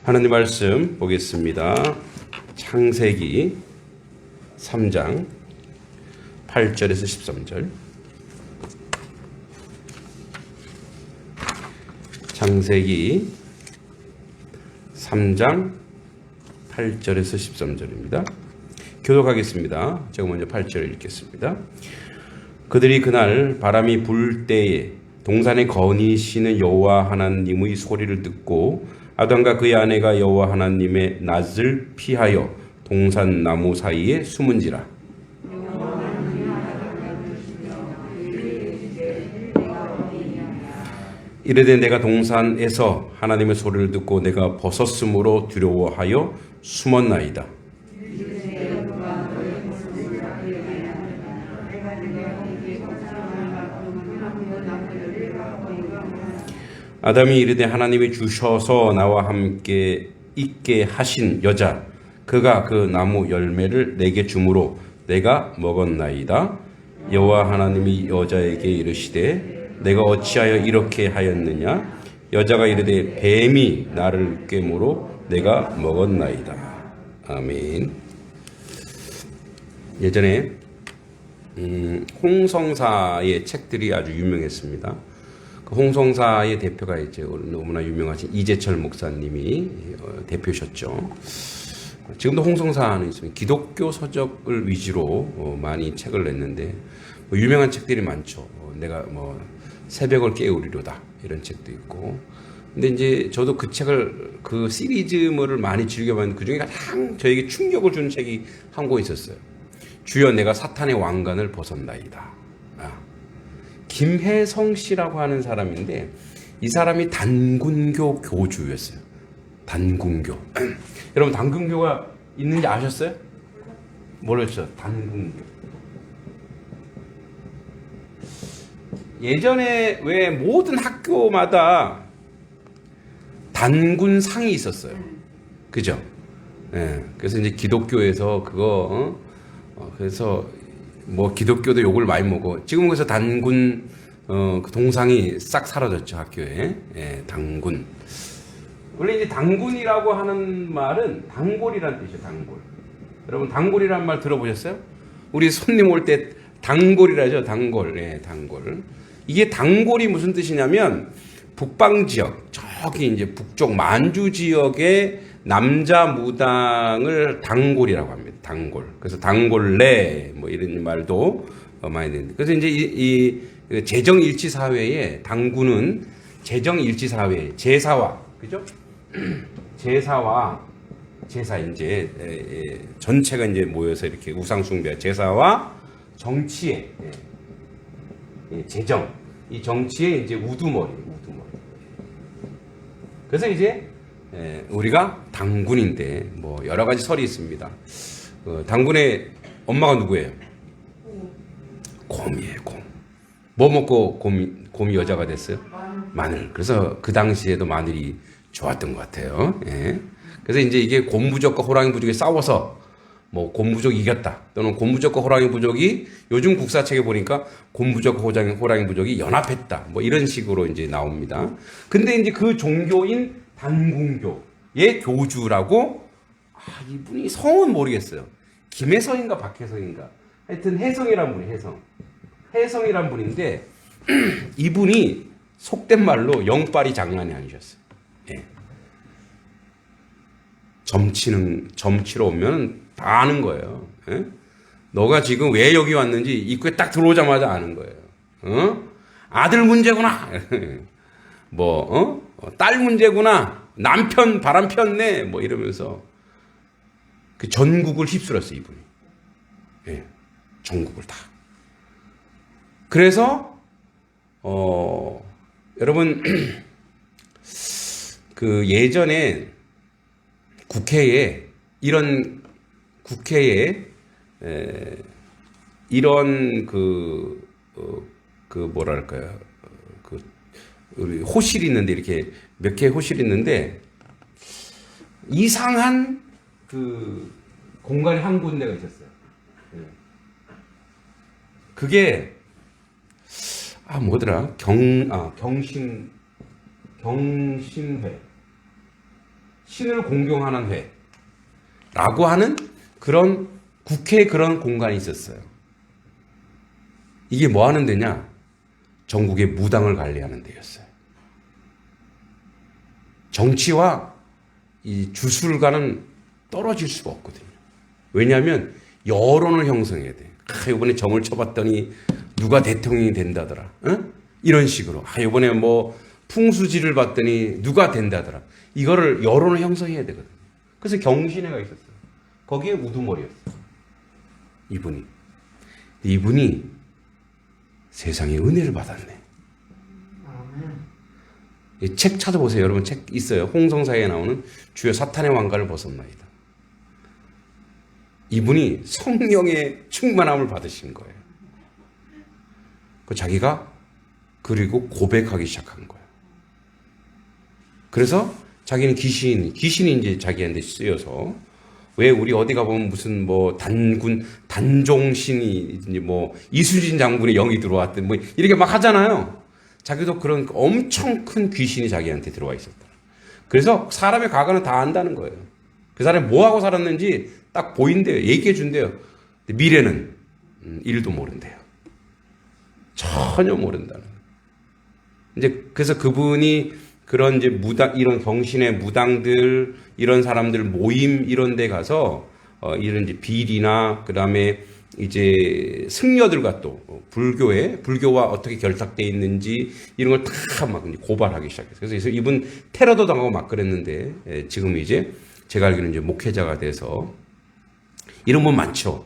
하나님 말씀 보겠습니다. 창세기 3장 8절에서 13절. 창세기 3장 8절에서 13절입니다. 교독하겠습니다. 제가 먼저 8절을 읽겠습니다. 그들이 그날 바람이 불 때에 동산에 거니시는 여호와 하나님의 소리를 듣고 아담과 그의 아내가 여호와 하나님의 낯을 피하여 동산 나무 사이에 숨은지라. 이르되 내가 동산에서 하나님의 소리를 듣고 내가 벗었으므로 두려워하여 숨었나이다. 아담이 이르되 하나님이 주셔서 나와 함께 있게 하신 여자 그가 그 나무 열매를 내게 주므로 내가 먹었나이다. 여호와 하나님이 여자에게 이르시되 내가 어찌하여 이렇게 하였느냐. 여자가 이르되 뱀이 나를 꿰므로 내가 먹었나이다. 아멘. 예전에 홍성사의 책들이 아주 유명했습니다. 홍성사의 대표가 이제 너무나 유명하신 이재철 목사님이 대표셨죠. 지금도 홍성사는 있으면 기독교 서적을 위주로 많이 책을 냈는데 유명한 책들이 많죠. 내가 새벽을 깨우리로다 이런 책도 있고. 근데 이제 저도 그 책을 그 시리즈물을 많이 즐겨봤는데 그 중에 가장 저에게 충격을 준 책이 한 권 있었어요. 주여 내가 사탄의 왕관을 벗었나이다. 김혜성 씨라고 하는 사람인데 이 사람이 단군교 교주였어요. 단군교. 여러분 단군교가 있는지 아셨어요? 모르셨죠? 단군교. 예전에 왜 모든 학교마다 단군상이 있었어요. 그죠? 예. 그래서 이제 기독교에서 그거 그래서 기독교도 욕을 많이 먹어. 지금 그래서 단군 그 동상이 싹 사라졌죠, 학교에. 예, 단군. 원래 이제 단군이라고 하는 말은 단골이라는 뜻이에요, 단골. 여러분 단골이라는 말 들어보셨어요? 우리 손님 올 때 단골이라죠, 단골. 예, 단골. 이게 단골이 무슨 뜻이냐면 북방 지역, 저기 이제 북쪽 만주 지역의 남자 무당을 단골이라고 합니다. 단골. 그래서 단골레 이런 말도 많이 되는데. 그래서 이제 이 재정일치 사회에 단군은 재정일치 사회 제사와 그죠? 제사와 제사 이제 전체가 이제 모여서 이렇게 우상 숭배 제사와 정치에 재정 이 정치에 이제 우두머리. 그래서 이제 우리가 단군인데 여러 가지 설이 있습니다. 단군의 엄마가 누구예요? 곰이에요, 곰. 뭐 먹고 곰이 여자가 됐어요? 마늘. 그래서 그 당시에도 마늘이 좋았던 것 같아요. 예. 그래서 이제 이게 곰 부족과 호랑이 부족이 싸워서 곰 부족이 이겼다. 또는 곰 부족과 호랑이 부족이 요즘 국사책에 보니까 곰 부족과 호랑이 부족이 연합했다. 이런 식으로 이제 나옵니다. 근데 이제 그 종교인 단군교의 교주라고 이분이 성은 모르겠어요. 김혜성인가 박혜성인가 하여튼 혜성이란 분이 혜성이란 분인데 이분이 속된 말로 영빨이 장난이 아니셨어요. 예. 점치러 오면 다 아는 거예요. 예? 너가 지금 왜 여기 왔는지 입구에 딱 들어오자마자 아는 거예요. 아들 문제구나. 딸 문제구나. 남편 바람 폈네. 이러면서 그 전국을 휩쓸었어요, 이분이. 예. 전국을 다. 그래서 여러분 그 예전에 국회에 이런 뭐랄까요? 우리 호실이 있는데 이렇게 몇 개의 호실이 있는데 이상한 그 공간이 한 군데가 있었어요. 그게 경심회 신을 공경하는 회라고 하는 그런 국회에 그런 공간이 있었어요. 이게 뭐 하는 데냐? 전국의 무당을 관리하는 데였어요. 정치와 이 주술과는 떨어질 수가 없거든요. 왜냐하면 여론을 형성해야 돼. 이번에 점을 쳐봤더니 누가 대통령이 된다더라. 이런 식으로. 이번에 뭐 풍수지를 봤더니 누가 된다더라. 이거를 여론을 형성해야 되거든요. 그래서 경신회가 있었어요. 거기에 우두머리였어요. 이분이 세상에 은혜를 받았네. 책 찾아보세요. 여러분 책 있어요. 홍성사에 나오는 주여 사탄의 왕관을 벗었나이다. 이분이 성령의 충만함을 받으신 거예요. 자기가 그리고 고백하기 시작한 거예요. 그래서 자기는 귀신이 이제 자기한테 쓰여서 왜 우리 어디 가보면 무슨 뭐 단종신이 뭐 이순신 장군의 영이 들어왔든 뭐 이렇게 막 하잖아요. 자기도 그런 엄청 큰 귀신이 자기한테 들어와 있었다. 그래서 사람의 과거는 다 안다는 거예요. 그 사람이 뭐 하고 살았는지 딱 보인대요. 얘기해 준대요. 미래는 일도 모른대요. 전혀 모른다는. 이제 그래서 그분이 그런 이제 이런 경신의 무당들 이런 사람들 모임 이런 데 가서 이런 이제 비리나 그다음에 이제 승려들과 또 불교와 어떻게 결탁돼 있는지 이런 걸 다 막 고발하기 시작했어요. 그래서 이분 테러도 당하고 막 그랬는데 지금 이제 제가 알기로는 이제 목회자가 돼서 이런 분 많죠.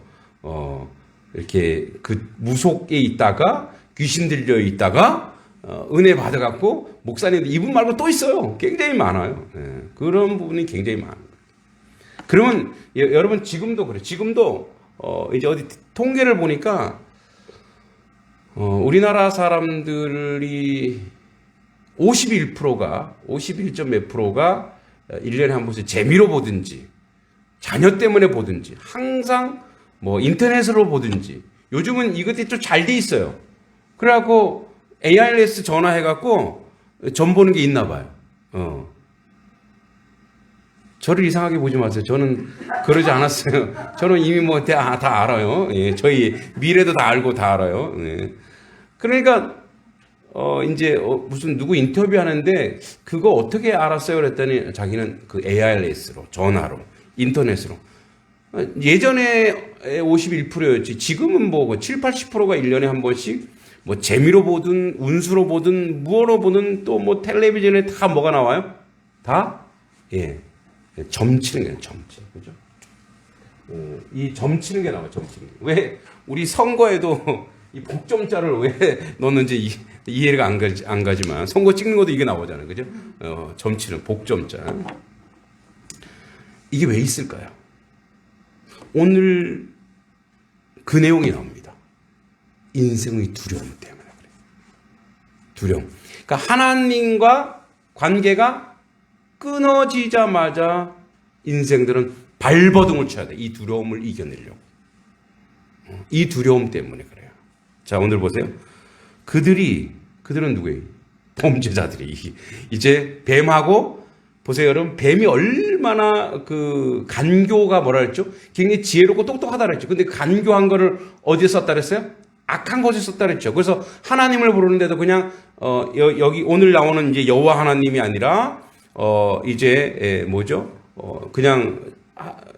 이렇게 그 무속에 있다가 귀신 들려 있다가 은혜 받아갖고 목사님들 이분 말고 또 있어요. 굉장히 많아요. 그런 부분이 굉장히 많아요. 그러면 여러분 지금도 그래요. 지금도 이제 어디 통계를 보니까 우리나라 사람들이 51점 몇 프로가 1년에 한 번씩 재미로 보든지 자녀 때문에 보든지 항상 뭐 인터넷으로 보든지 요즘은 이것들이 좀 잘 돼 있어요. 그래갖고 ARS 전화해갖고 점 보는 게 있나 봐요. 저를 이상하게 보지 마세요. 저는 그러지 않았어요. 저는 이미 뭐 다 알아요. 예, 저희 미래도 다 알고 다 알아요. 예. 그러니까 이제 무슨 누구 인터뷰하는데 그거 어떻게 알았어요? 그랬더니 자기는 그 ARS로 전화로 인터넷으로 예전에 51%였지 지금은 뭐 7, 80%가 1년에 한 번씩 뭐 재미로 보든 운수로 보든 무엇로 보든 또 뭐 텔레비전에 다 뭐가 나와요? 다 점치는 게 점치 그죠? 이 점치는 게 나와요. 점치는 게. 왜 우리 선거에도 이 복점자를 왜 넣는지 이해가 안 가지만 선거 찍는 것도 이게 나오잖아요. 그죠? 점치는 복점자. 이게 왜 있을까요? 오늘 그 내용이 나옵니다. 인생의 두려움 때문에 그래요. 두려움. 그러니까 하나님과 관계가 끊어지자마자 인생들은 발버둥을 쳐야 돼. 이 두려움을 이겨내려고. 이 두려움 때문에 그래요. 자, 오늘 보세요. 그들은 누구예요? 범죄자들이. 이제 뱀하고 보세요, 여러분. 뱀이 얼마나 그 간교가 뭐라 그랬죠? 굉장히 지혜롭고 똑똑하다 그랬죠. 근데 간교한 거를 어디에 썼다 그랬어요? 악한 곳에 썼다 그랬죠. 그래서 하나님을 부르는데도 그냥 여기 오늘 나오는 이제 여호와 하나님이 아니라 이제 뭐죠? 그냥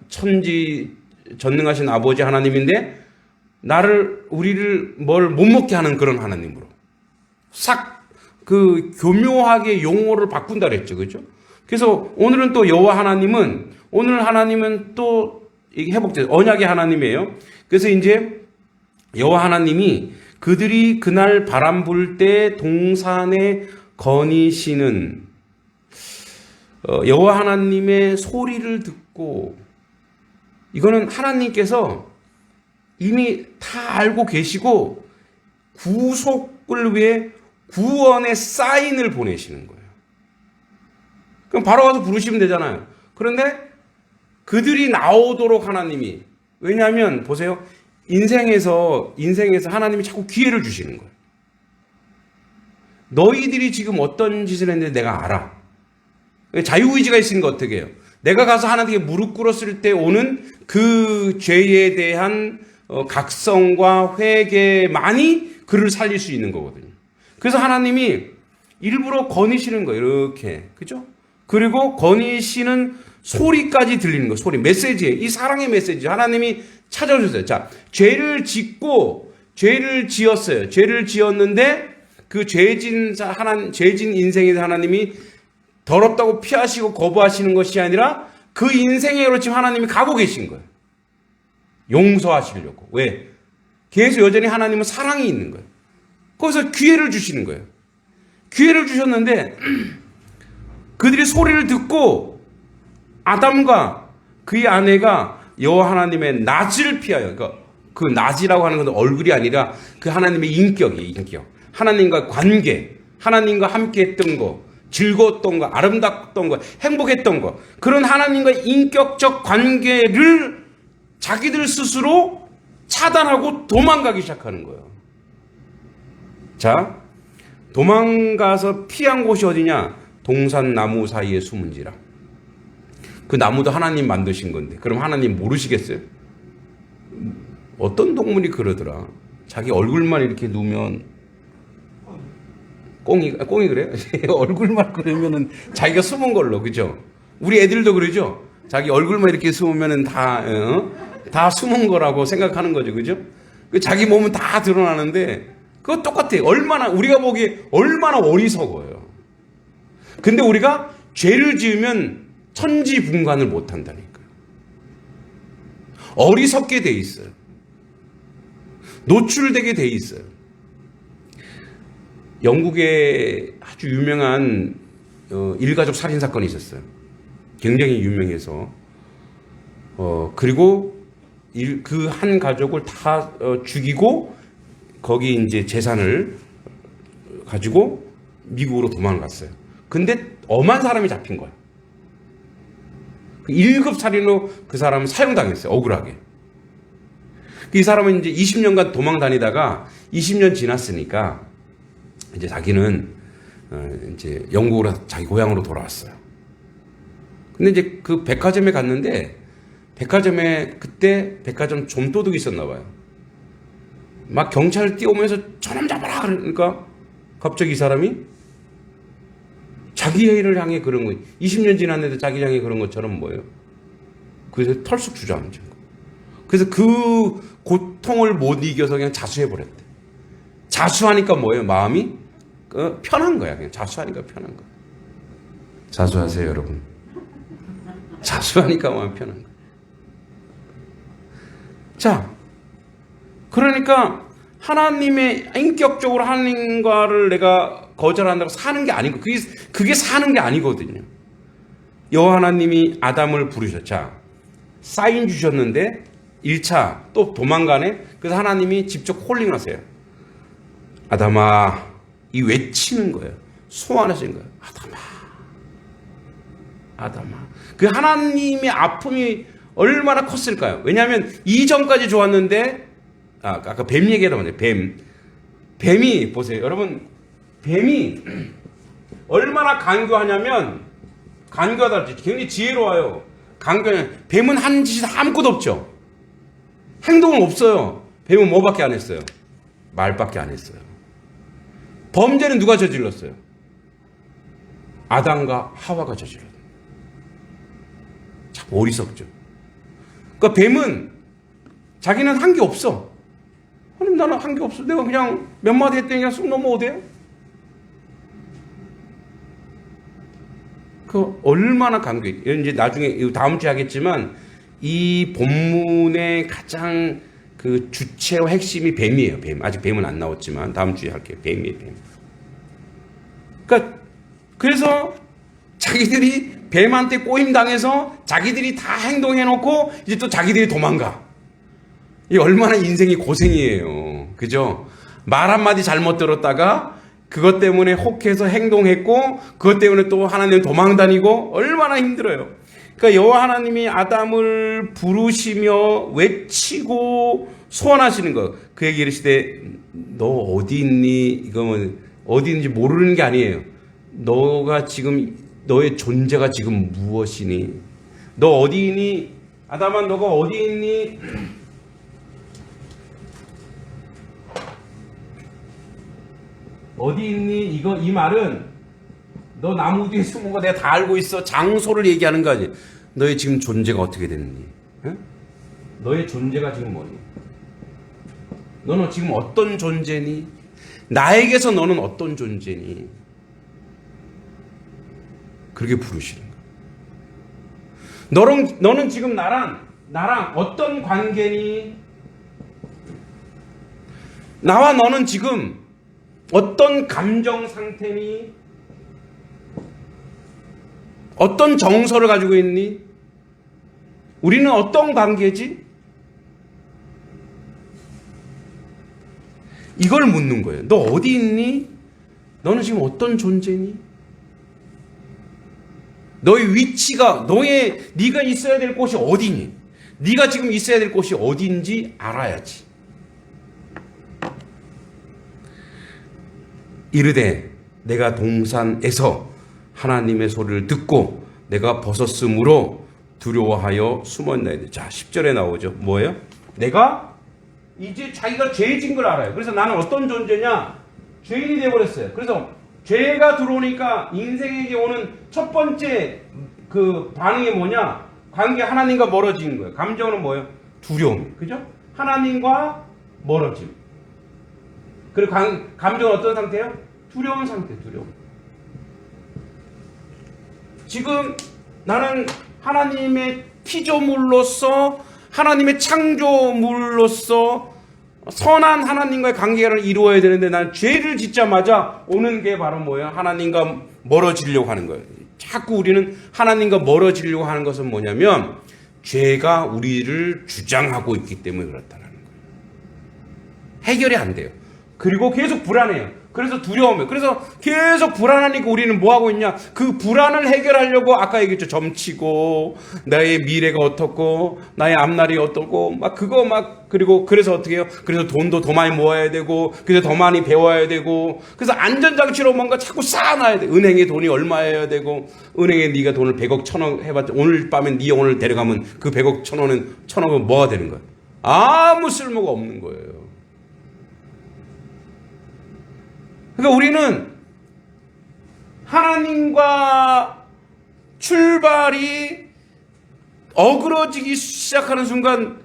천지 전능하신 아버지 하나님인데 우리를 뭘 못 먹게 하는 그런 하나님으로 싹 그 교묘하게 용어를 바꾼다 그랬죠. 그죠? 그래서 오늘은 또 여호와 하나님은 또 이게 회복돼서 언약의 하나님이에요. 그래서 이제 여호와 하나님이 그들이 그날 바람 불 때 동산에 거니시는 여호와 하나님의 소리를 듣고 이거는 하나님께서 이미 다 알고 계시고 구속을 위해 구원의 사인을 보내시는 거예요. 그럼 바로 가서 부르시면 되잖아요. 그런데 그들이 나오도록 하나님이 왜냐하면 보세요. 인생에서 하나님이 자꾸 기회를 주시는 거예요. 너희들이 지금 어떤 짓을 했는데 내가 알아. 자유의지가 있으니까 어떻게 해요? 내가 가서 하나님께 무릎 꿇었을 때 오는 그 죄에 대한 각성과 회개만이 그를 살릴 수 있는 거거든요. 그래서 하나님이 일부러 거니시는 거예요. 이렇게. 그죠? 그리고 거니시는 소리까지 들리는 거예요. 소리. 메시지예요. 이 사랑의 메시지. 하나님이 찾아오셨어요. 자, 죄를 짓고 죄를 지었어요. 죄를 지었는데 그 죄진 인생에서 하나님이 더럽다고 피하시고 거부하시는 것이 아니라 그 인생으로 지금 하나님이 가고 계신 거예요. 용서하시려고. 왜? 계속 여전히 하나님은 사랑이 있는 거예요. 거기서 기회를 주시는 거예요. 기회를 주셨는데 그들이 소리를 듣고 아담과 그의 아내가 여호와 하나님의 낯을 피하여, 그러니까 그 낯이라고 하는 건 얼굴이 아니라 그 하나님의 인격이에요. 인격. 하나님과 관계, 하나님과 함께 했던 거, 즐거웠던 거, 아름답던 거, 행복했던 거, 그런 하나님과 인격적 관계를 자기들 스스로 차단하고 도망가기 시작하는 거예요. 자, 도망가서 피한 곳이 어디냐? 동산 나무 사이에 숨은지라. 그 나무도 하나님 만드신 건데 그럼 하나님 모르시겠어요? 어떤 동물이 그러더라. 자기 얼굴만 이렇게 누우면 꽁이 그래요? 얼굴만 그러면은 자기가 숨은 걸로, 그죠? 우리 애들도 그러죠? 자기 얼굴만 이렇게 숨으면은 다 숨은 거라고 생각하는 거죠, 그죠? 자기 몸은 다 드러나는데 그거 똑같아요. 우리가 보기에 얼마나 어리석어요. 근데 우리가 죄를 지으면 천지분간을 못 한다니까요. 어리석게 돼 있어요. 노출되게 돼 있어요. 영국에 아주 유명한 일가족 살인 사건이 있었어요. 굉장히 유명해서 그리고 그 한 가족을 다 죽이고 거기 이제 재산을 가지고 미국으로 도망갔어요. 근데 엄한 사람이 잡힌 거예요. 1급 살인으로 그 사람은 사형당했어요. 억울하게. 이 사람은 이제 20년간 도망 다니다가 20년 지났으니까 이제 자기는 이제 영국으로 자기 고향으로 돌아왔어요. 근데 이제 그 백화점에 갔는데 그때 백화점 좀도둑이 있었나 봐요. 막 경찰 뛰어오면서 저놈 잡아라 그러니까 갑자기 이 사람이 자기 애를 향해 그런 거 20년 지났는데 자기 향해 그런 것처럼 뭐예요? 그래서 털썩 주저앉은 거. 그래서 그 고통을 못 이겨서 그냥 자수해버렸대. 자수하니까 뭐예요? 마음이 편한 거야. 그냥 자수하니까 편한 거야. 자수하세요, 여러분. 자수하니까 마음이 편한 거야. 자, 그러니까 하나님의 인격적으로 하나님과를 내가 거절한다고 사는 게 아니고 그게 사는 게 아니거든요. 여호와 하나님이 아담을 부르셨죠. 자, 사인 주셨는데 1차 또 도망가네. 그래서 하나님이 직접 콜링하세요. 아담아, 이 외치는 거예요. 소환하신 거예요. 아담아. 그 하나님의 아픔이 얼마나 컸을까요? 왜냐하면 이전까지 좋았는데 아까 뱀 얘기하다 보니까 뱀이 보세요. 여러분, 뱀이 얼마나 간교하냐면 간교하다 굉장히 지혜로워요. 뱀은 한 짓이 아무것도 없죠. 행동은 없어요. 뱀은 뭐밖에 안 했어요? 말밖에 안 했어요. 범죄는 누가 저질렀어요? 아담과 하와가 저질렀어요. 참 어리석죠. 그러니까 뱀은 자기는 한 게 없어. 하나님, 나는 한 게 없어. 내가 그냥 몇 마디 했더니 그냥 쑥 넘어오대요. 그 얼마나 간교해. 이제 나중에 다음 주에 하겠지만 이 본문의 가장 그 주체와 핵심이 뱀이에요. 뱀. 아직 뱀은 안 나왔지만 다음 주에 할게요. 뱀이에요. 뱀. 그러니까 그래서 자기들이 뱀한테 꼬임 당해서 자기들이 다 행동해놓고 이제 또 자기들이 도망가. 이 얼마나 인생이 고생이에요. 그죠? 말 한마디 잘못 들었다가 그것 때문에 혹해서 행동했고 그것 때문에 또 하나님 도망 다니고 얼마나 힘들어요. 그러니까 여호와 하나님이 아담을 부르시며 외치고 소원하시는 것. 그에게 이르시되 너 어디 있니? 이거는 어디 있는지 모르는 게 아니에요. 너가 지금 너의 존재가 지금 무엇이니? 너 어디 있니? 아담아, 너가 어디 있니? 어디 있니? 이 말은 너 나무 뒤에 숨은 거 내가 다 알고 있어. 장소를 얘기하는 거 아니야. 너의 지금 존재가 어떻게 됐니? 응? 너의 존재가 지금 뭐니? 너는 지금 어떤 존재니? 나에게서 너는 어떤 존재니? 그렇게 부르시는 거야. 너는 지금 나랑 어떤 관계니? 나와 너는 지금 어떤 감정 상태니? 어떤 정서를 가지고 있니? 우리는 어떤 관계지? 이걸 묻는 거예요. 너 어디 있니? 너는 지금 어떤 존재니? 너의 위치가, 네가 있어야 될 곳이 어디니? 네가 지금 있어야 될 곳이 어딘지 알아야지. 이르되 내가 동산에서 하나님의 소리를 듣고 내가 벗었으므로 두려워하여 숨었나이다. 자, 10절에 나오죠. 뭐예요? 내가 이제 자기가 죄진 걸 알아요. 그래서 나는 어떤 존재냐? 죄인이 되어버렸어요. 그래서 죄가 들어오니까 인생에게 오는 첫 번째 그 반응이 뭐냐? 관계 하나님과 멀어지는 거예요. 감정은 뭐예요? 두려움. 그죠? 하나님과 멀어짐. 그리고 감정은 어떤 상태예요? 두려운 상태, 두려움. 지금 나는 하나님의 피조물로서, 하나님의 창조물로서 선한 하나님과의 관계를 이루어야 되는데 난 죄를 짓자마자 오는 게 바로 뭐예요? 하나님과 멀어지려고 하는 거예요. 자꾸 우리는 하나님과 멀어지려고 하는 것은 뭐냐면 죄가 우리를 주장하고 있기 때문에 그렇다는 거예요. 해결이 안 돼요. 그리고 계속 불안해요. 그래서 두려움이에요. 그래서 계속 불안하니까 우리는 뭐 하고 있냐? 그 불안을 해결하려고 아까 얘기했죠. 점치고 나의 미래가 어떻고 나의 앞날이 어떻고 막 그거 막 그리고 그래서 어떻게 해요? 그래서 돈도 더 많이 모아야 되고 그래서 더 많이 배워야 되고 그래서 안전장치로 뭔가 자꾸 쌓아놔야 돼. 은행에 돈이 얼마여야 되고 은행에 네가 돈을 100억 1000억 해봤자 오늘 밤에 네 영혼을 데려가면 그 100억 1000억은 뭐가 되는 거야? 아무 쓸모가 없는 거예요. 그러니까 우리는 하나님과 출발이 어그러지기 시작하는 순간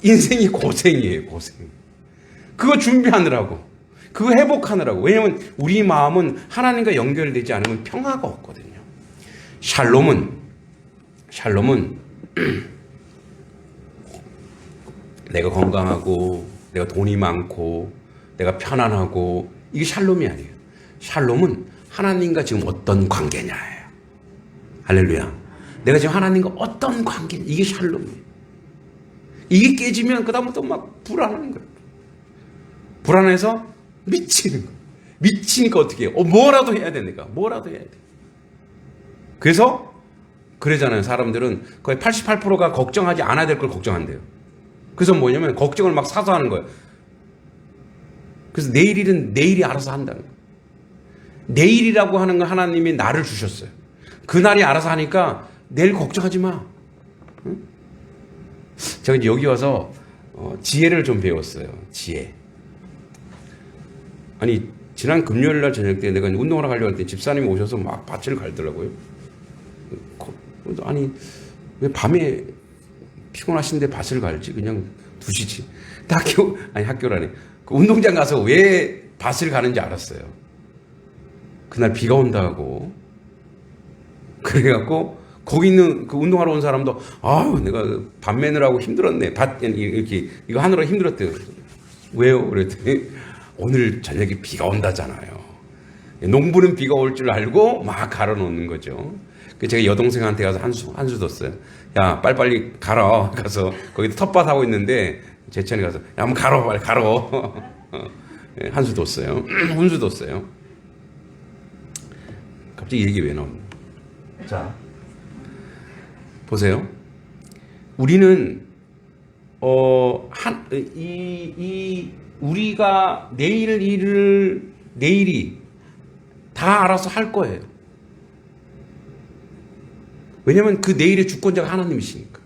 인생이 고생이에요, 고생. 그거 준비하느라고, 그거 회복하느라고. 왜냐하면 우리 마음은 하나님과 연결되지 않으면 평화가 없거든요. 샬롬은 내가 건강하고, 내가 돈이 많고, 내가 편안하고, 이게 샬롬이 아니에요. 샬롬은 하나님과 지금 어떤 관계냐예요. 할렐루야. 내가 지금 하나님과 어떤 관계냐. 이게 샬롬이에요. 이게 깨지면 그다음부터 막 불안한 거예요. 불안해서 미치는 거예요. 미치니까 어떻게 해요? 뭐라도 해야 되니까. 뭐라도 해야 돼. 그래서 그러잖아요. 사람들은 거의 88%가 걱정하지 않아야 될 걸 걱정한대요. 그래서 뭐냐면 걱정을 막 사서 하는 거예요. 그래서 내일 일은 내일이 알아서 한다는 거예요. 내일이라고 하는 건 하나님이 나를 주셨어요. 그날이 알아서 하니까 내일 걱정하지 마. 응? 제가 이제 여기 와서 지혜를 좀 배웠어요. 지혜. 아니 지난 금요일 날 저녁 때 내가 운동하러 가려고 할 때 집사님이 오셔서 막 밭을 갈더라고요. 아니 왜 밤에 피곤하신데 밭을 갈지? 그냥 두시지. 학교라니. 그 운동장 가서 왜 밭을 가는지 알았어요. 그날 비가 온다고. 그래갖고 거기 있는 그 운동하러 온 사람도 아유 내가 밭 매느라고 힘들었네. 밭 이렇게 이거 하느라 힘들었대요. 왜요? 그랬더니 오늘 저녁에 비가 온다잖아요. 농부는 비가 올 줄 알고 막 갈아 놓는 거죠. 제가 여동생한테 가서 한 수 뒀어요. 야 빨리빨리 갈아. 가서 거기 텃밭 하고 있는데 제천에 가서 야 한번 갈아 빨리 갈아. 한 수 뒀어요. 한 수 뒀어요. 갑자기 얘기 왜 나오냐? 자 보세요. 우리는 우리가 내일이 다 알아서 할 거예요. 왜냐하면 그 내일의 주권자가 하나님이시니까.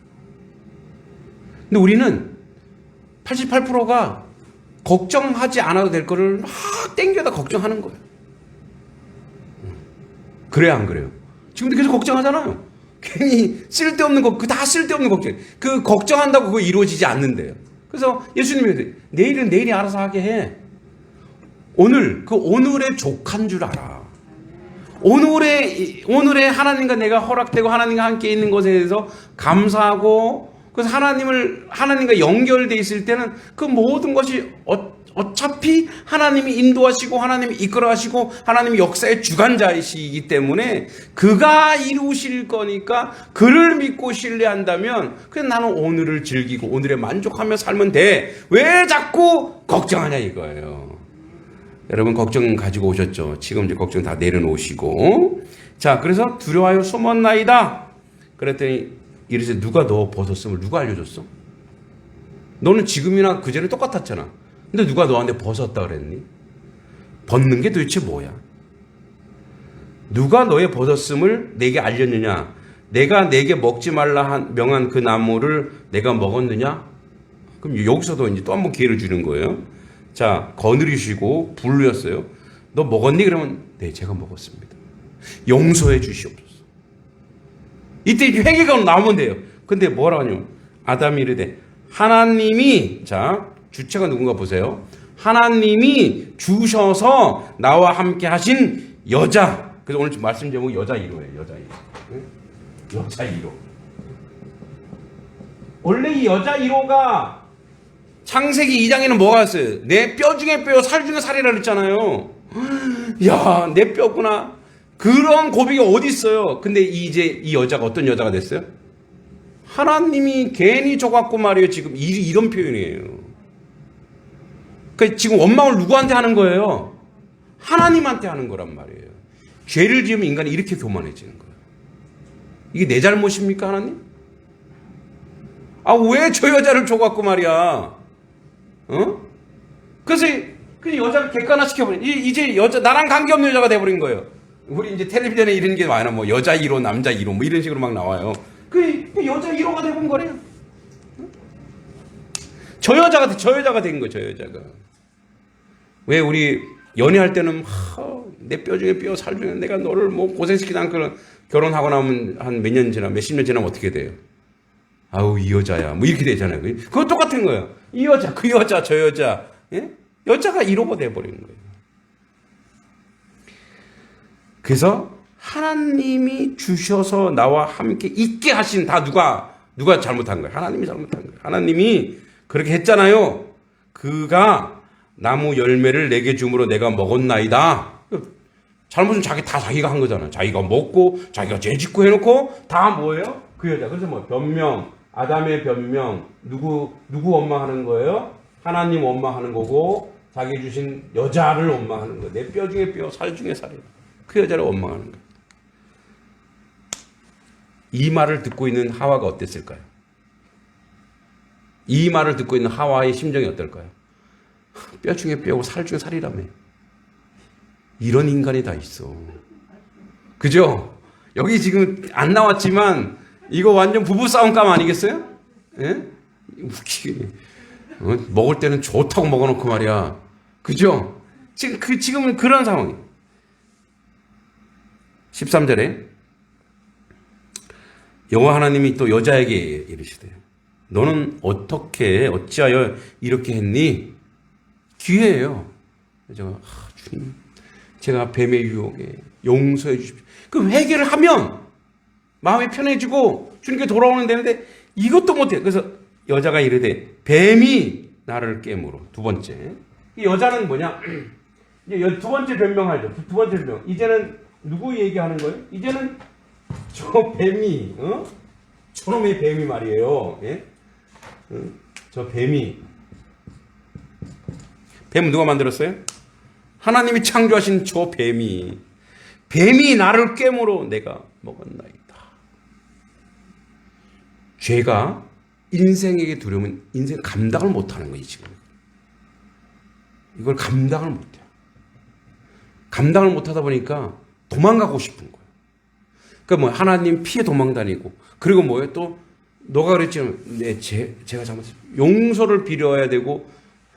근데 우리는 88%가 걱정하지 않아도 될 거를 막 땡겨다 걱정하는 거예요. 그래야 안 그래요? 지금도 계속 걱정하잖아요. 괜히 쓸데없는 거, 그 다 쓸데없는 걱정. 그 걱정한다고 그거 이루어지지 않는데요. 그래서 예수님이 내일은 내일이 알아서 하게 해. 오늘, 그 오늘의 족한 줄 알아. 오늘의 하나님과 내가 허락되고 하나님과 함께 있는 것에 대해서 감사하고, 그래서 하나님과 연결되어 있을 때는 그 모든 것이 어차피 하나님이 인도하시고 하나님이 이끌어하시고 하나님이 역사의 주관자이시기 때문에 그가 이루실 거니까 그를 믿고 신뢰한다면 그냥 나는 오늘을 즐기고 오늘에 만족하며 살면 돼. 왜 자꾸 걱정하냐 이거예요. 여러분 걱정 가지고 오셨죠? 지금 이제 걱정 다 내려놓으시고. 자, 그래서 두려워하여 숨었나이다. 그랬더니 이래서 누가 너 벗었음을 누가 알려줬어? 너는 지금이나 그전에 똑같았잖아. 근데 누가 너한테 벗었다 그랬니? 벗는 게 도대체 뭐야? 누가 너의 벗었음을 내게 알렸느냐? 내가 내게 먹지 말라 명한 그 나무를 내가 먹었느냐? 그럼 여기서도 이제 또 한 번 기회를 주는 거예요. 자, 거느리시고 부르셨어요. 너 먹었니? 그러면 네, 제가 먹었습니다. 용서해 주시옵소서. 이때 회개가 나오면 돼요. 근데 뭐라고 하냐면 아담이 이르되 하나님이, 자, 주체가 누군가 보세요. 하나님이 주셔서 나와 함께 하신 여자. 그래서 오늘 말씀 제목이 여자 1호예요. 여자 1호. 여자 1호. 원래 이 여자 1호가 창세기 2장에는 뭐가 있어요? 내 뼈 중에 뼈, 살 중에 살이라 그랬잖아요. 야, 내 뼈구나. 그런 고백이 어디 있어요? 근데 이제 이 여자가 어떤 여자가 됐어요? 하나님이 괜히 줘갖고 말이에요. 지금 이런 표현이에요. 그러니까 지금 원망을 누구한테 하는 거예요? 하나님한테 하는 거란 말이에요. 죄를 지으면 인간이 이렇게 교만해지는 거예요. 이게 내 잘못입니까, 하나님? 아, 왜 저 여자를 줘갖고 말이야? 어? 그래서 그 여자를 객관화시켜버린, 이제 나랑 관계없는 여자가 돼버린 거예요. 우리 이제 텔레비전에 이런 게 많아. 뭐, 여자 1호, 남자 1호, 뭐 이런 식으로 막 나와요. 그 여자 1호가 돼본 거래요. 저 여자가 된 거예요, 저 여자가. 왜 우리 연애할 때는, 내 뼈 중에 뼈, 살 중에 내가 너를 뭐 고생시키지 않고 결혼하고 나면 한 몇 년 지나, 몇십 년 지나면 어떻게 돼요? 아우, 이 여자야. 뭐 이렇게 되잖아요. 그거 똑같은 거예요. 이 여자, 그 여자, 저 여자. 예? 여자가 1호가 돼버리는 거예요. 그래서 하나님이 주셔서 나와 함께 있게 하신, 다 누가 잘못한 거예요? 하나님이 잘못한 거예요. 하나님이 그렇게 했잖아요. 그가 나무 열매를 내게 줌으로 내가 먹었나이다. 잘못은 자기가 한 거잖아요. 자기가 먹고 자기가 죄짓고 해놓고 다 뭐예요? 그 여자. 그래서 뭐 변명, 아담의 변명, 누구 원망하는 거예요? 하나님 원망하는 거고 자기 주신 여자를 원망하는 거예요. 내 뼈 중에 뼈, 살 중에 살이에요. 그 여자를 원망하는 거예요. 이 말을 듣고 있는 하와가 어땠을까요? 이 말을 듣고 있는 하와의 심정이 어떨까요? 뼈 중에 뼈고 살 중에 살이라며. 이런 인간이 다 있어. 그죠? 여기 지금 안 나왔지만 이거 완전 부부싸움감 아니겠어요? 예? 웃기게. 먹을 때는 좋다고 먹어놓고 말이야. 그죠? 지금은 그런 상황이에요. 13절에 여호와 하나님이 또 여자에게 이르시되 너는 어찌하여 이렇게 했니? 기회예요. 여자가 주님, 제가 뱀의 유혹에 용서해 주십시오. 그럼 회개를 하면 마음이 편해지고 주님께 돌아오는 되는데 이것도 못해. 그래서 여자가 이르되 뱀이 나를 깨물어. 두 번째. 이 여자는 뭐냐? 이제 두 번째 변명하죠. 두 번째 변명. 이제는 누구 얘기하는 거예요? 이제는 저 뱀이, 저놈의 뱀이 말이에요. 예? 저 뱀은 누가 만들었어요? 하나님이 창조하신 저 뱀이 나를 깨물어 내가 먹었나이다. 죄가 인생에게 들어오면 인생 감당을 못하는 거지 지금. 이걸 감당을 못해요. 감당을 못하다 보니까 도망가고 싶은 거예요. 그러니까 뭐 하나님 피해 도망다니고 그리고 뭐예요? 또 너가 그랬지만 제가 잘못했어요. 용서를 빌어야 되고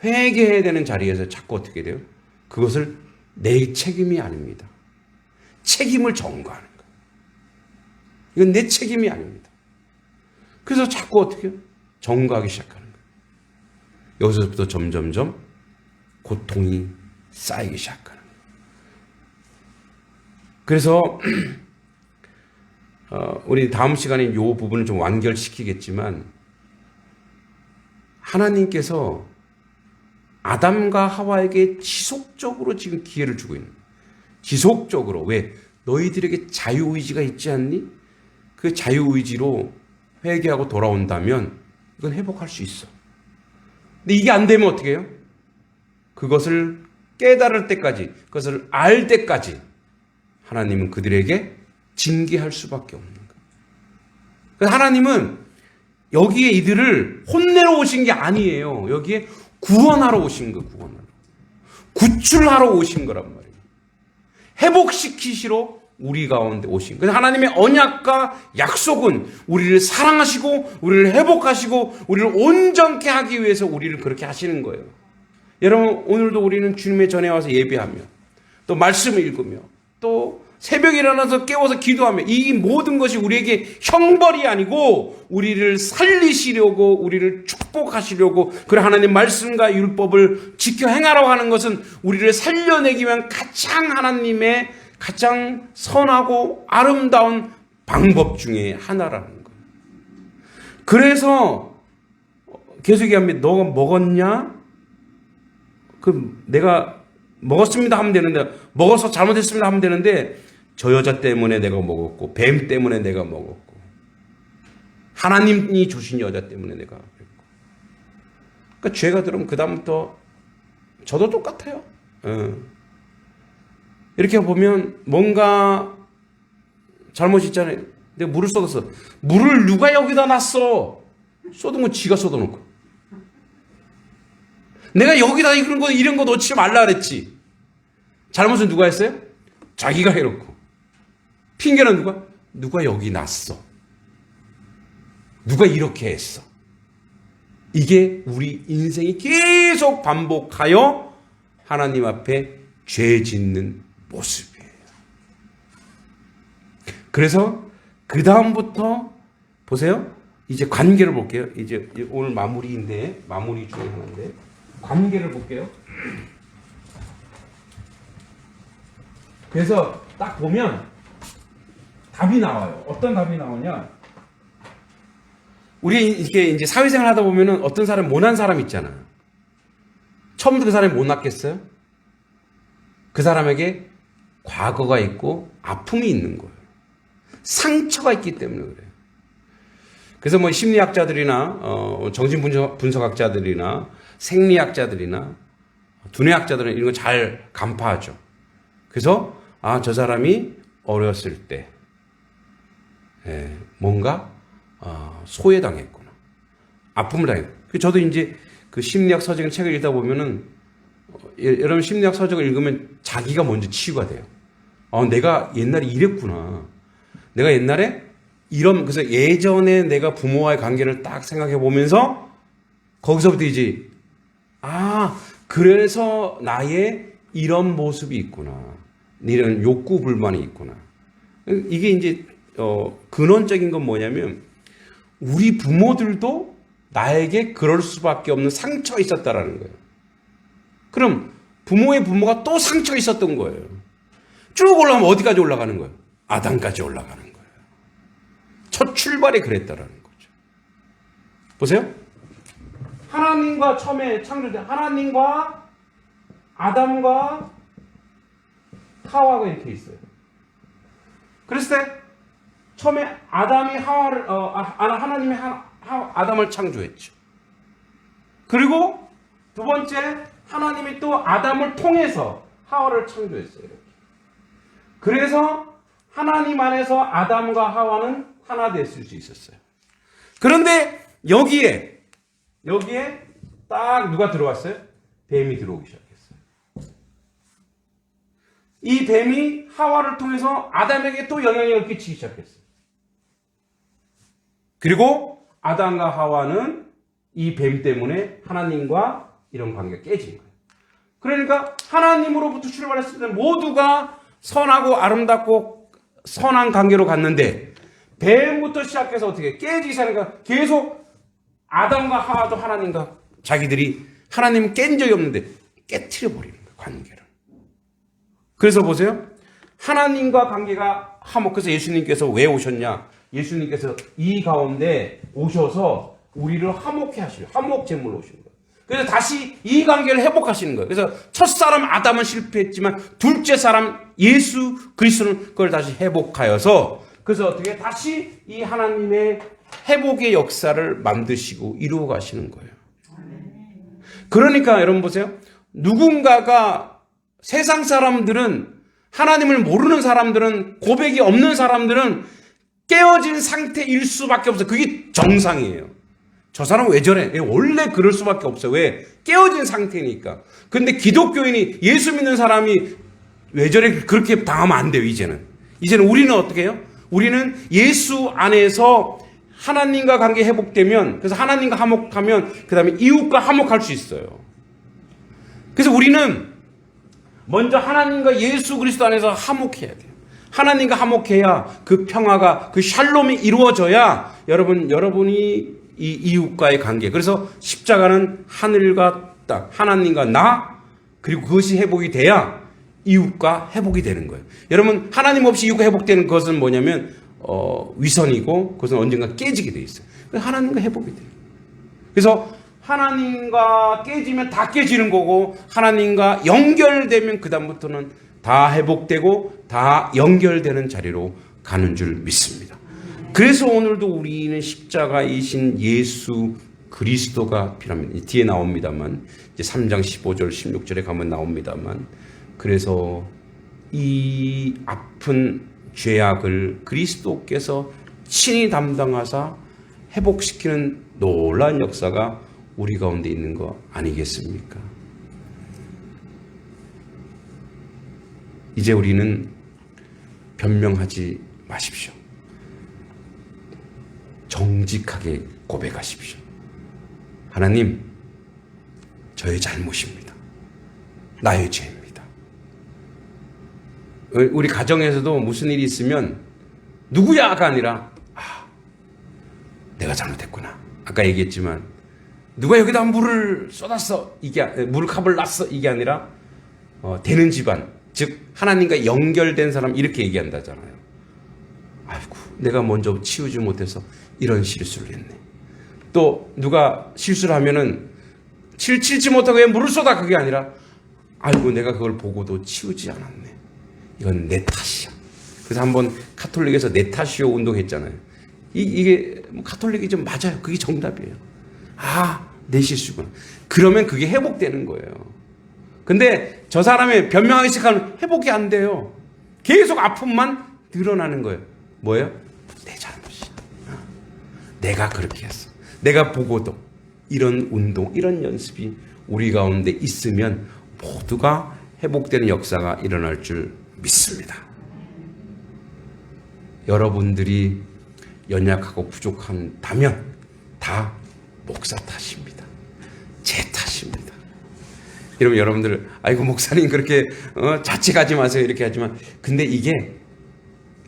회개해야 되는 자리에서 자꾸 어떻게 돼요? 그것을 내 책임이 아닙니다. 책임을 전가하는 거예요. 이건 내 책임이 아닙니다. 그래서 자꾸 어떻게 해요? 전가하기 시작하는 거예요. 여기서부터 점점점 고통이 쌓이기 시작하는 거예요. 그래서 우리 다음 시간에 이 부분을 좀 완결시키겠지만 하나님께서 아담과 하와에게 지속적으로 지금 기회를 주고 있는 거예요. 지속적으로. 왜? 너희들에게 자유의지가 있지 않니? 그 자유의지로 회개하고 돌아온다면 이건 회복할 수 있어. 근데 이게 안 되면 어떻게 해요? 그것을 깨달을 때까지, 그것을 알 때까지 하나님은 그들에게 징계할 수밖에 없는 거예요. 그래서 하나님은 여기에 이들을 혼내러 오신 게 아니에요. 여기에 구원하러 오신 거예요. 구출하러 오신 거란 말이에요. 회복시키시러 우리 가운데 오신. 그래서 하나님의 언약과 약속은 우리를 사랑하시고 우리를 회복하시고 우리를 온전케 하기 위해서 우리를 그렇게 하시는 거예요. 여러분 오늘도 우리는 주님의 전에 와서 예배하며 또 말씀을 읽으며 또 새벽에 일어나서 깨워서 기도하며 이 모든 것이 우리에게 형벌이 아니고 우리를 살리시려고 우리를 축복하시려고 그래 하나님 말씀과 율법을 지켜 행하라고 하는 것은 우리를 살려내기 위한 하나님의 가장 선하고 아름다운 방법 중에 하나라는 거예요. 그래서 계속 얘기합니다. 너가 먹었냐? 내가 먹었습니다 하면 되는데 먹어서 잘못했습니다 하면 되는데 저 여자 때문에 내가 먹었고 뱀 때문에 내가 먹었고 하나님이 주신 여자 때문에 내가 그랬고 그러니까 죄가 들어오면 그 다음부터 저도 똑같아요. 이렇게 보면 뭔가 잘못이 있잖아요. 내가 물을 쏟았어. 물을 누가 여기다 놨어? 쏟은 건 지가 쏟아놓고. 내가 여기다 이런 거 놓지 말라 그랬지. 잘못은 누가 했어요? 자기가 해놓고. 핑계는 누가 여기 놨어. 누가 이렇게 했어. 이게 우리 인생이 계속 반복하여 하나님 앞에 죄 짓는 모습이에요. 그래서 그 다음부터 보세요. 이제 관계를 볼게요. 이제 오늘 마무리 중에 하나인데 관계를 볼게요. 그래서 딱 보면 답이 나와요. 어떤 답이 나오냐? 우리 이렇게 이제 사회생활 하다 보면은 어떤 사람 모난 사람 있잖아. 처음부터 그 사람이 못났겠어요? 그 사람에게 과거가 있고 아픔이 있는 거예요. 상처가 있기 때문에 그래요. 그래서 뭐 심리학자들이나 정신분석학자들이나 생리학자들이나 두뇌학자들은 이런 거 잘 간파하죠. 그래서 저 사람이 어렸을 때 뭔가 소외당했구나. 아픔을 당했구나. 저도 이제 그 심리학 서적인 책을 읽다 보면은 여러분 심리학 서적을 읽으면 자기가 먼저 치유가 돼요. 내가 옛날에 이랬구나. 내가 옛날에 그래서 예전에 내가 부모와의 관계를 딱 생각해 보면서 거기서부터 이제 그래서 나의 이런 모습이 있구나. 이런 욕구 불만이 있구나. 이게 이제 근원적인 건 뭐냐면 우리 부모들도 나에게 그럴 수밖에 없는 상처가 있었다라는 거예요. 그럼 부모의 부모가 또 상처가 있었던 거예요. 쭉 올라가면 어디까지 올라가는 거예요? 아담까지 올라가는 거예요. 첫 출발이 그랬다라는 거죠. 보세요. 하나님과 처음에 창조된 하나님과 아담과 하와가 이렇게 있어요. 그랬을 때 처음에 아담이 하나님이 아담을 창조했죠. 그리고 두 번째 하나님이 또 아담을 통해서 하와를 창조했어요. 이렇게. 그래서 하나님 안에서 아담과 하와는 하나 됐을 수 있었어요. 그런데 여기에 딱 누가 들어왔어요? 뱀이 들어오기 시작했어요. 이 뱀이 하와를 통해서 아담에게 또 영향력을 끼치기 시작했어요. 그리고 아담과 하와는 이 뱀 때문에 하나님과 이런 관계가 깨진 거예요. 그러니까 하나님으로부터 출발했을 때 모두가 선하고 아름답고 선한 관계로 갔는데 뱀부터 시작해서 어떻게 깨지기 시작하니까 계속 아담과 하와도 하나님과 자기들이 하나님 깬 적이 없는데 깨트려 버리는 거예요, 관계를. 그래서 보세요. 하나님과 관계가 화목해서 예수님께서 왜 오셨냐? 예수님께서 이 가운데 오셔서 우리를 화목해 하시려 화목 제물로 오신 거예요. 그래서 다시 이 관계를 회복하시는 거예요. 그래서 첫사람 아담은 실패했지만 둘째 사람 예수 그리스도는 그걸 다시 회복하여서 그래서 어떻게 다시 이 하나님의 회복의 역사를 만드시고 이루어 가시는 거예요. 그러니까 여러분 보세요. 누군가가 세상 사람들은 하나님을 모르는 사람들은 고백이 없는 사람들은 깨어진 상태일 수밖에 없어요. 그게 정상이에요. 저 사람 왜 저래? 원래 그럴 수밖에 없어요. 왜? 깨어진 상태니까. 근데 기독교인이 예수 믿는 사람이 왜 저래? 그렇게 당하면 안 돼요. 이제는 우리는 어떻게 해요? 우리는 예수 안에서 하나님과 관계 회복되면 그래서 하나님과 화목하면 그 다음에 이웃과 화목할 수 있어요. 그래서 우리는 먼저 하나님과 예수 그리스도 안에서 화목해야 돼요. 하나님과 화목해야 그 평화가 그 샬롬이 이루어져야 여러분이 이 이웃과의 관계. 그래서 십자가는 하늘과 땅, 하나님과 나 그리고 그것이 회복이 돼야 이웃과 회복이 되는 거예요. 여러분 하나님 없이 이웃과 회복되는 것은 뭐냐면 위선이고 그것은 언젠가 깨지게 돼 있어요. 하나님과 회복이 돼요. 그래서 하나님과 깨지면 다 깨지는 거고 하나님과 연결되면 그 다음부터는 다 회복되고 다 연결되는 자리로 가는 줄 믿습니다. 그래서 오늘도 우리는 십자가이신 예수 그리스도가 필요합니다. 뒤에 나옵니다만 이제 3장 15절 16절에 가면 나옵니다만 그래서 이 아픈 죄악을 그리스도께서 친히 담당하사 회복시키는 놀라운 역사가 우리 가운데 있는 거 아니겠습니까? 이제 우리는 변명하지 마십시오. 정직하게 고백하십시오. 하나님, 저의 잘못입니다. 나의 죄입니다. 우리 가정에서도 무슨 일이 있으면 누구야가 아니라 내가 잘못했구나. 아까 얘기했지만 누가 여기다 물을 쏟았어. 물을 컵을 놨어. 이게 아니라 되는 집안, 즉 하나님과 연결된 사람 이렇게 얘기한다잖아요. 아이고 내가 먼저 치우지 못해서 이런 실수를 했네. 또 누가 실수를 하면은 치지 못하고 왜 물을 쏟아 그게 아니라 아이고 내가 그걸 보고도 치우지 않았네. 이건 내 탓이야. 그래서 한번 카톨릭에서 내 탓이요 운동했잖아요. 이게 카톨릭이 좀 맞아요. 그게 정답이에요. 내 실수구나. 그러면 그게 회복되는 거예요. 근데 저 사람이 변명하기 시작하면 회복이 안 돼요. 계속 아픔만 늘어나는 거예요. 뭐예요? 내 잘못이야. 내가 그렇게 했어. 내가 보고도. 이런 운동, 이런 연습이 우리 가운데 있으면 모두가 회복되는 역사가 일어날 줄 믿습니다. 여러분들이 연약하고 부족한다면 다 목사 탓입니다. 제 탓입니다. 여러분들 아이고 목사님 그렇게 자책하지 마세요 이렇게 하지만 근데 이게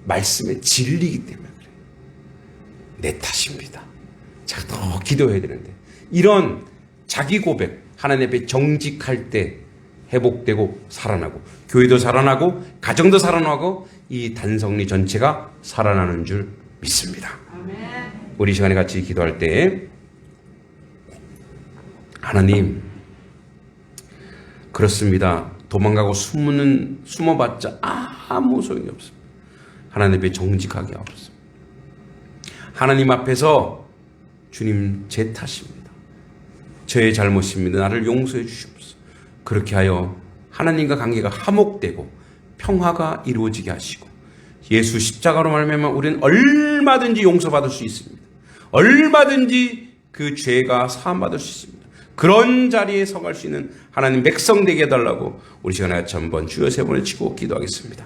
말씀의 진리이기 때문에 그래요. 내 탓입니다. 자, 더 기도해야 되는데 이런 자기 고백 하나님 앞에 정직할 때 회복되고 살아나고 교회도 살아나고 가정도 살아나고 이 단성리 전체가 살아나는 줄 믿습니다. 아멘. 우리 시간에 같이 기도할 때 하나님 그렇습니다. 도망가고 숨어봤자 아무 소용이 없습니다. 하나님 앞에 정직하게 하옵소서. 하나님 앞에서 주님 제 탓입니다. 저의 잘못입니다. 나를 용서해 주시옵소서. 그렇게 하여 하나님과 관계가 화목되고 평화가 이루어지게 하시고 예수 십자가로 말미암아 우리는 얼마든지 용서받을 수 있습니다. 얼마든지 그 죄가 사함받을 수 있습니다. 그런 자리에 서갈 수 있는 하나님 백성 되게 해달라고 우리 시간에 같이 한번 주여 세 번을 치고 기도하겠습니다.